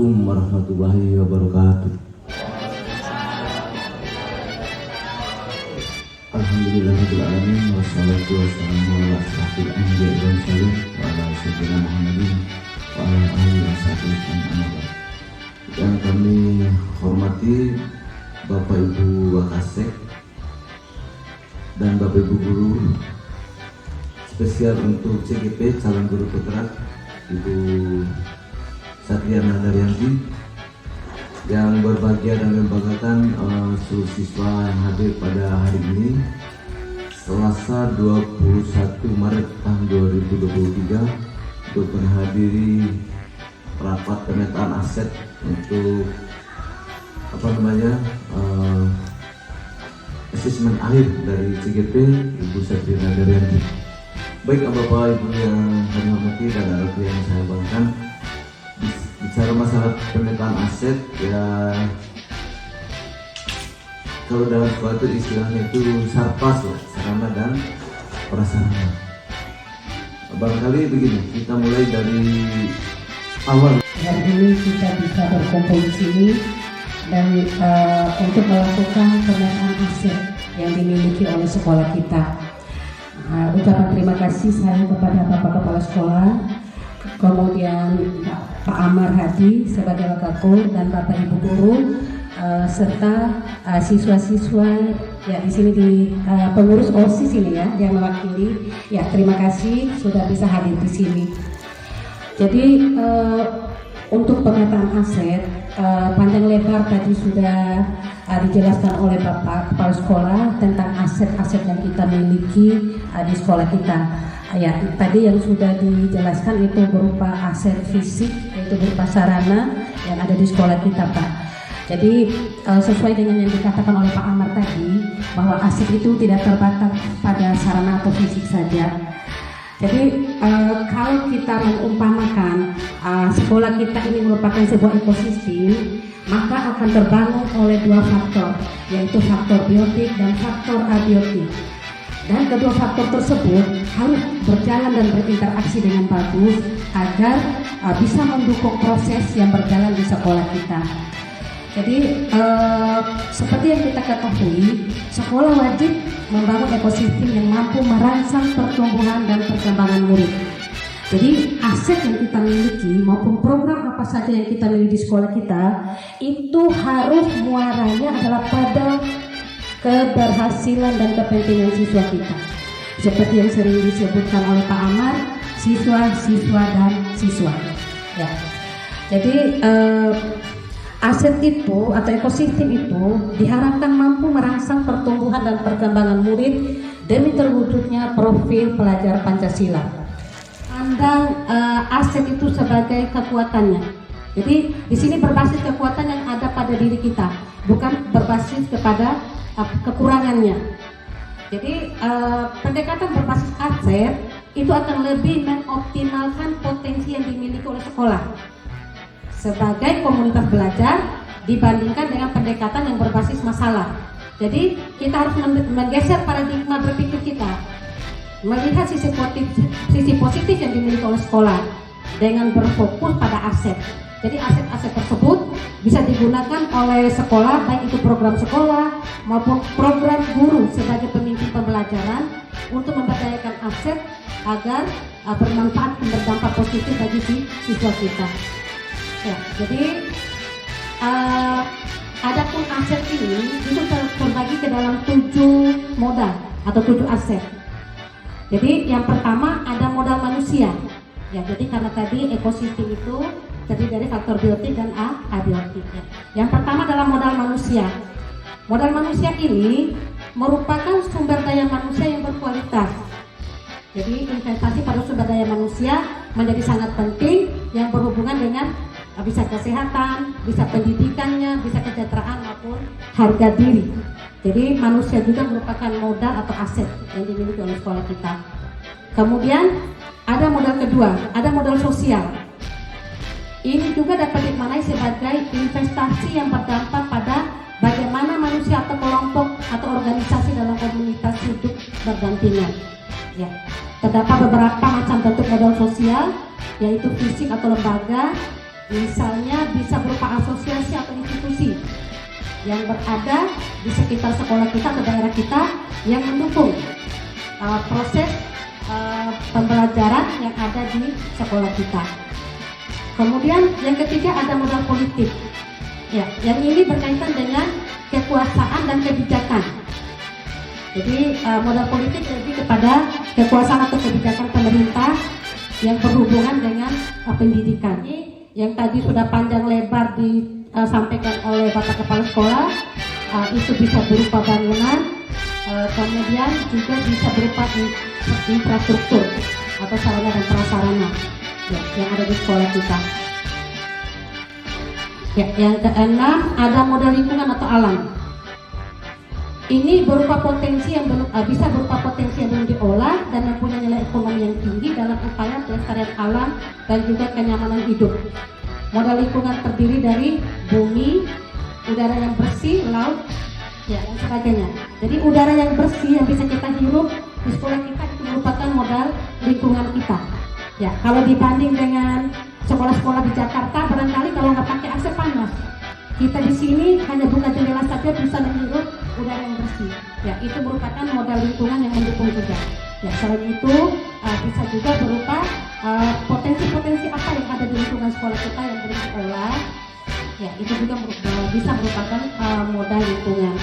Assalamualaikum warahmatullahi wabarakatuh. Alhamdulillahirabbil alamin wassalatu wassalamu ala asyrofil anbiya'i wal mursalin wa ala sayyidina Muhammadin wa ala alihi washabihi ajmain. Yang kami hormati Bapak Ibu Wakasek dan Bapak Ibu guru, spesial untuk CGP calon guru putra Ibu Satriana Daryanti, yang berbahagia dan membanggakan seluruh siswa yang hadir pada hari ini Selasa 21 Maret tahun 2023 untuk menghadiri rapat pemetaan aset untuk asesmen akhir dari CGP Ibu Satriana Daryanti. Baik Bapak Ibu yang kami hormati dan anak yang saya banggakan, bicara masalah pemetaan aset ya, kalau dalam sekolah itu istilahnya itu sarpas ya, sarana dan prasarana. Barangkali begini, kita mulai dari awal. Hari ini kita bisa berkumpul di sini dan untuk melakukan pemetaan aset yang dimiliki oleh sekolah kita. Ucapan terima kasih saya kepada Bapak Kepala Sekolah, kemudian Pak Amar Hadi sebagai Wakakul dan Bapak Ibu guru serta siswa-siswa ya di sini di pengurus OSIS ini ya yang mewakili. Ya, terima kasih sudah bisa hadir di sini. Jadi untuk pemetaan aset panjang lebar tadi sudah dijelaskan oleh Bapak Kepala Sekolah tentang aset-aset yang kita miliki di sekolah kita. Ya, tadi yang sudah dijelaskan itu berupa aset fisik, yaitu berupa sarana yang ada di sekolah kita, Pak. Jadi sesuai dengan yang dikatakan oleh Pak Amar tadi, bahwa aset itu tidak terbatas pada sarana atau fisik saja. Jadi kalau kita mengumpamakan sekolah kita ini merupakan sebuah ekosistem, maka akan terbangun oleh dua faktor, yaitu faktor biotik dan faktor abiotik. Dan kedua faktor tersebut harus berjalan dan berinteraksi dengan bagus agar bisa mendukung proses yang berjalan di sekolah kita. Jadi seperti yang kita ketahui, sekolah wajib membangun ekosistem yang mampu merangsang pertumbuhan dan perkembangan murid. Jadi aset yang kita miliki maupun program apa saja yang kita miliki di sekolah kita itu harus muaranya adalah pada keberhasilan dan kepentingan siswa kita. Seperti yang sering disebutkan oleh Pak Amar, siswa, dan siswa. Ya. Jadi aset itu atau ekosistem itu diharapkan mampu merangsang pertumbuhan dan perkembangan murid demi terwujudnya profil pelajar Pancasila. Pandang aset itu sebagai kekuatannya. Jadi di sini berbasis kekuatan yang ada pada diri kita, bukan berbasis kepada kekurangannya. Jadi pendekatan berbasis aset itu akan lebih mengoptimalkan potensi yang dimiliki oleh sekolah sebagai komunitas belajar dibandingkan dengan pendekatan yang berbasis masalah. Jadi kita harus menggeser paradigma berpikir kita, melihat sisi positif yang dimiliki oleh sekolah dengan berfokus pada aset. Jadi aset-aset tersebut bisa digunakan oleh sekolah, baik itu program sekolah maupun program guru sebagai pemimpin pembelajaran untuk memberdayakan aset agar bermanfaat dan berdampak positif bagi siswa kita. Ya, jadi adapun aset ini itu terbagi ke dalam 7 modal atau 7 aset. Jadi yang pertama ada modal manusia. Ya, jadi karena tadi ekosistem itu terdiri dari faktor biotik dan abiotik. Ya. Yang pertama adalah modal manusia. Modal manusia ini merupakan sumber daya manusia yang berkualitas. Jadi investasi pada sumber daya manusia menjadi sangat penting yang berhubungan dengan bisa kesehatan, bisa pendidikannya, bisa kesejahteraan maupun harga diri. Jadi manusia juga merupakan modal atau aset yang dimiliki oleh sekolah kita. Kemudian ada modal kedua, ada modal sosial. Ini juga dapat dimaknai sebagai investasi yang berdampak pada bagaimana manusia atau kelompok atau organisasi dalam komunitas hidup berdampingan. Ya, terdapat beberapa macam bentuk modal sosial, yaitu fisik atau lembaga. Misalnya bisa berupa asosiasi atau institusi yang berada di sekitar sekolah kita atau daerah kita yang mendukung proses pembelajaran yang ada di sekolah kita. Kemudian yang ketiga ada modal politik. Ya, yang ini berkaitan dengan kekuasaan dan kebijakan. Jadi modal politik lebih kepada kekuasaan atau kebijakan pemerintah yang berhubungan dengan pendidikan. Yang tadi sudah panjang lebar disampaikan oleh Bapak Kepala Sekolah, itu bisa berupa bangunan, kemudian juga bisa berupa infrastruktur atau sarana dan prasarana ya, yang ada di sekolah kita. Ya, yang keenam ada modal lingkungan atau alam. Ini berupa potensi yang bisa berupa potensi yang belum diolah dan mempunyai nilai ekonomi yang tinggi dalam upaya pelestarian alam dan juga kenyamanan hidup. Modal lingkungan terdiri dari bumi, udara yang bersih, laut, ya dan sebagainya. Jadi udara yang bersih yang bisa kita hirup di sekolah kita itu merupakan modal lingkungan kita. Ya, kalau dibanding dengan sekolah-sekolah di Jakarta, barangkali kalau nggak pakai AC panas. Kita di sini hanya buka jendela saja bisa menghirup udara yang bersih. Ya, itu merupakan modal lingkungan yang mendukung juga. Ya, selain itu bisa juga berupa potensi-potensi apa yang ada di lingkungan sekolah kita yang belum diolah. Ya, itu juga bisa merupakan modal lingkungan.